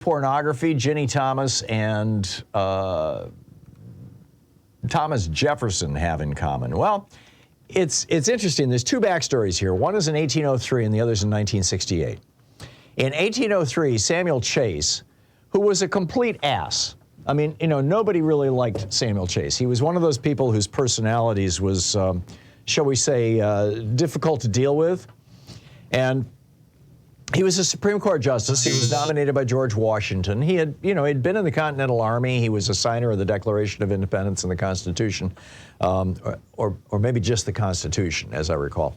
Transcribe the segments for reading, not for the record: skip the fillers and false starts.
pornography, Ginni Thomas and Thomas Jefferson have in common? Well, it's interesting. There's two backstories here. One is in 1803 and the other is in 1968. In 1803, Samuel Chase, who was a complete ass. I mean, nobody really liked Samuel Chase. He was one of those people whose personalities was, shall we say, difficult to deal with. And he was a Supreme Court justice. He was nominated by George Washington. He had, he'd been in the Continental Army. He was a signer of the Declaration of Independence and the Constitution, or maybe just the Constitution, as I recall.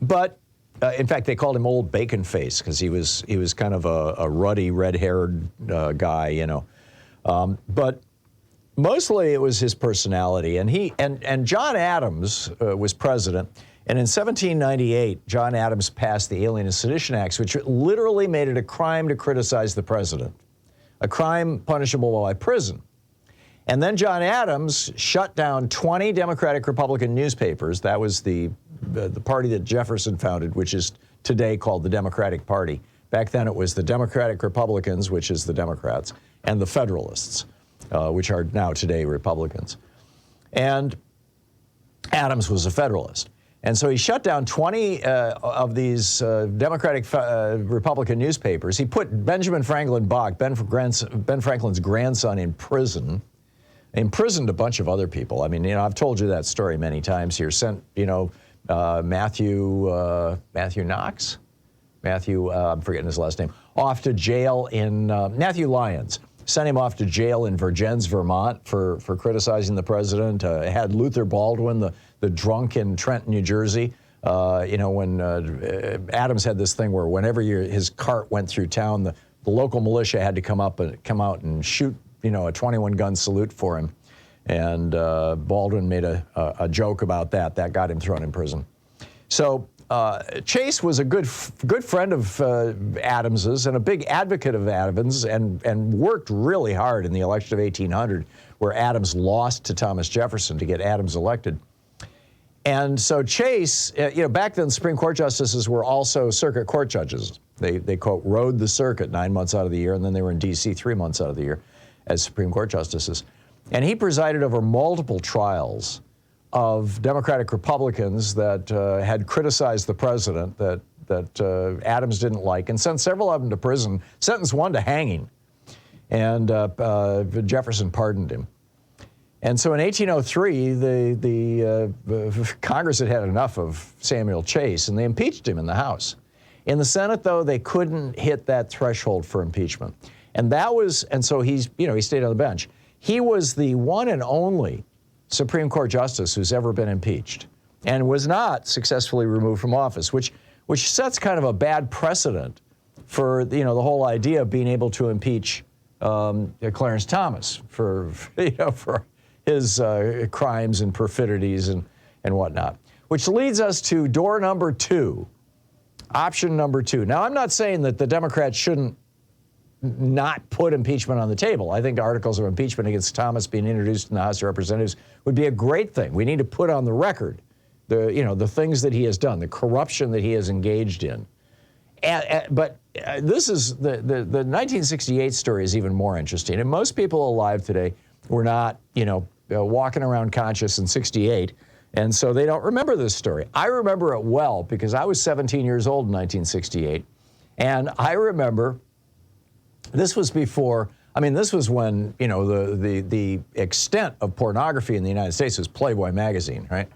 But in fact, they called him Old Bacon Face because he was kind of a ruddy, red-haired guy, But mostly it was his personality. And John Adams was president. And in 1798, John Adams passed the Alien and Sedition Acts, which literally made it a crime to criticize the president, a crime punishable by prison. And then John Adams shut down 20 Democratic Republican newspapers. That was the party that Jefferson founded, which is today called the Democratic Party. Back then it was the Democratic Republicans, which is the Democrats, and the Federalists, which are now today Republicans. And Adams was a Federalist. And so he shut down 20 of these Democratic Republican newspapers. He put Benjamin Franklin Bach, Ben Franklin's grandson, in prison. Imprisoned a bunch of other people. I mean, I've told you that story many times here. Sent, Matthew Knox? I'm forgetting his last name. Off to jail in, Matthew Lyons. Sent him off to jail in Vergennes, Vermont for criticizing the president. Had Luther Baldwin, the drunk in Trenton, New Jersey. When Adams had this thing where whenever his cart went through town, the local militia had to come out and shoot, a 21-gun salute for him. And Baldwin made a joke about that. That got him thrown in prison. So Chase was a good friend of Adams's and a big advocate of Adams and worked really hard in the election of 1800, where Adams lost to Thomas Jefferson to get Adams elected. And so Chase, back then Supreme Court justices were also circuit court judges. They quote, rode the circuit 9 months out of the year, and then they were in D.C. 3 months out of the year as Supreme Court justices. And he presided over multiple trials of Democratic Republicans that had criticized the president that Adams didn't like, and sent several of them to prison, sentenced one to hanging. And Jefferson pardoned him. And so in 1803, the Congress had enough of Samuel Chase, and they impeached him in the House. In the Senate, though, they couldn't hit that threshold for impeachment. And so he stayed on the bench. He was the one and only Supreme Court justice who's ever been impeached, and was not successfully removed from office, which sets kind of a bad precedent for the whole idea of being able to impeach Clarence Thomas for his crimes and perfidies and whatnot. Which leads us to door number 2, option number 2. Now, I'm not saying that the Democrats shouldn't not put impeachment on the table. I think articles of impeachment against Thomas being introduced in the House of Representatives would be a great thing. We need to put on the record the things that he has done, the corruption that he has engaged in. But this is the 1968 story is even more interesting. And most people alive today were not, walking around conscious in 68. And so they don't remember this story. I remember it well because I was 17 years old in 1968. And I remember this was before, this was when, the extent of pornography in the United States was Playboy magazine, right?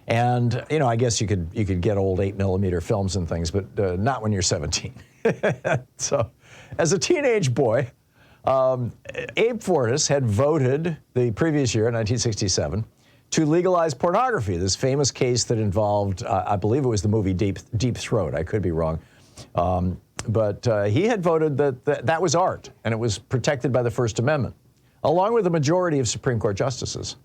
And, I guess you could get old 8mm films and things, but not when you're 17. So as a teenage boy, Abe Fortas had voted the previous year, in 1967, to legalize pornography, this famous case that involved, I believe it was the movie Deep Throat. I could be wrong. But he had voted that was art, and it was protected by the First Amendment, along with the majority of Supreme Court justices.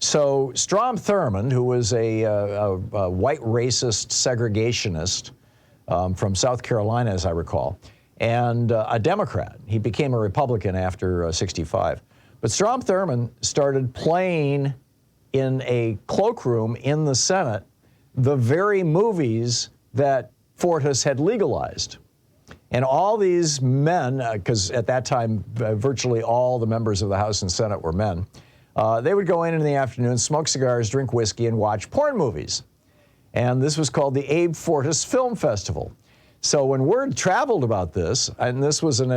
So Thom Hartmann, who was a white racist segregationist from South Carolina, as I recall, and a Democrat. He became a Republican after 65. But Thom Hartmann started playing in a cloakroom in the Senate the very movies that Fortas had legalized. And all these men, because at that time, virtually all the members of the House and Senate were men, they would go in the afternoon, smoke cigars, drink whiskey, and watch porn movies. And this was called the Abe Fortas Film Festival. So when word traveled about this, and this was an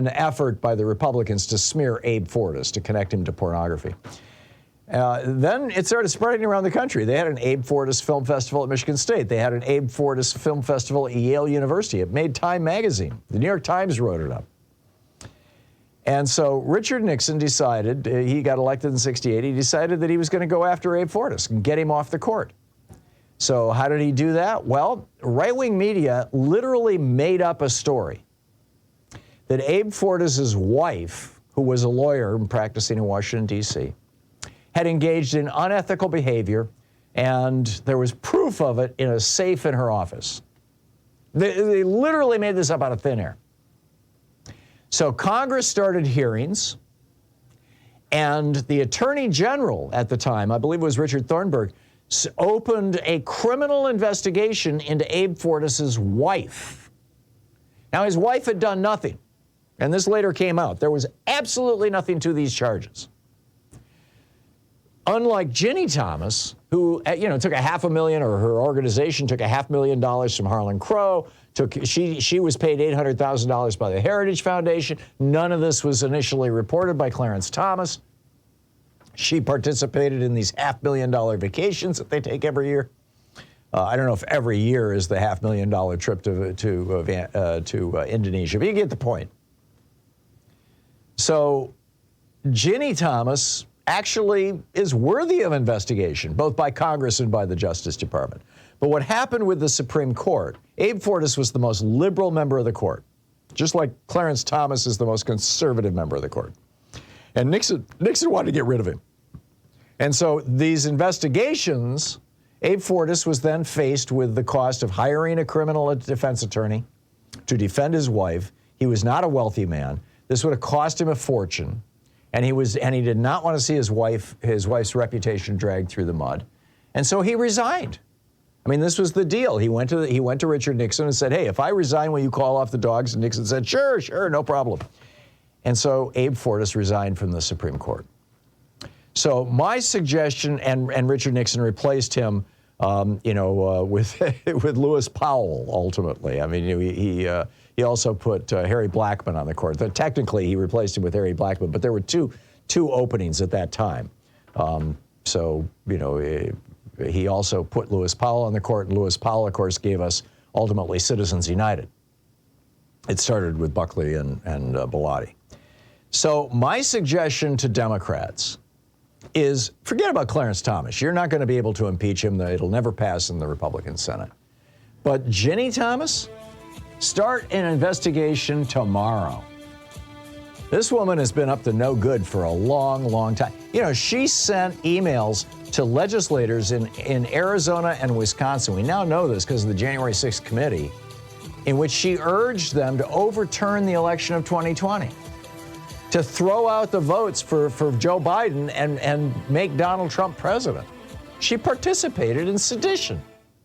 effort by the Republicans to smear Abe Fortas, to connect him to pornography, then it started spreading around the country. They had an Abe Fortas Film Festival at Michigan State. They had an Abe Fortas Film Festival at Yale University. It made Time magazine. The New York Times wrote it up. And so Richard Nixon decided, he got elected in '68, he decided that he was going to go after Abe Fortas and get him off the court. So how did he do that? Well, right-wing media literally made up a story that Abe Fortas' wife, who was a lawyer and practicing in Washington, D.C., had engaged in unethical behavior, and there was proof of it in a safe in her office. They literally made this up out of thin air. So Congress started hearings, and the Attorney General at the time, I believe it was Richard Thornburg, opened a criminal investigation into Abe Fortas' wife. Now, his wife had done nothing, and this later came out. There was absolutely nothing to these charges. Unlike Ginni Thomas, who took $500,000, or her organization took $500,000 from Harlan Crow. She was paid $800,000 by the Heritage Foundation. None of this was initially reported by Clarence Thomas. She participated in these $500,000 vacations that they take every year. I don't know if every year is the $500,000 trip to Indonesia, but you get the point. So Ginni Thomas actually is worthy of investigation, both by Congress and by the Justice Department. But what happened with the Supreme Court, Abe Fortas was the most liberal member of the court, just like Clarence Thomas is the most conservative member of the court. And Nixon wanted to get rid of him. And so these investigations, Abe Fortas was then faced with the cost of hiring a criminal defense attorney to defend his wife. He was not a wealthy man. This would have cost him a fortune. And he did not want to see his wife's reputation dragged through the mud. And so he resigned. I mean, this was the deal. He went to Richard Nixon and said, hey, if I resign, will you call off the dogs? And Nixon said, sure, no problem. And so Abe Fortas resigned from the Supreme Court. So my suggestion, and Richard Nixon replaced him, with Lewis Powell ultimately. I mean, he also put Harry Blackmun on the court. Technically, he replaced him with Harry Blackmun, but there were two openings at that time. He also put Lewis Powell on the court, and Lewis Powell, of course, gave us ultimately Citizens United. It started with Buckley and Bellotti. So my suggestion to Democrats is forget about Clarence Thomas. You're not going to be able to impeach him. It'll never pass in the Republican Senate. But Ginni Thomas, start an investigation tomorrow. This woman has been up to no good for a long, long time. She sent emails to legislators in Arizona and Wisconsin. We now know this because of the January 6th committee, in which she urged them to overturn the election of 2020, to throw out the votes for Joe Biden and make Donald Trump president. She participated in sedition.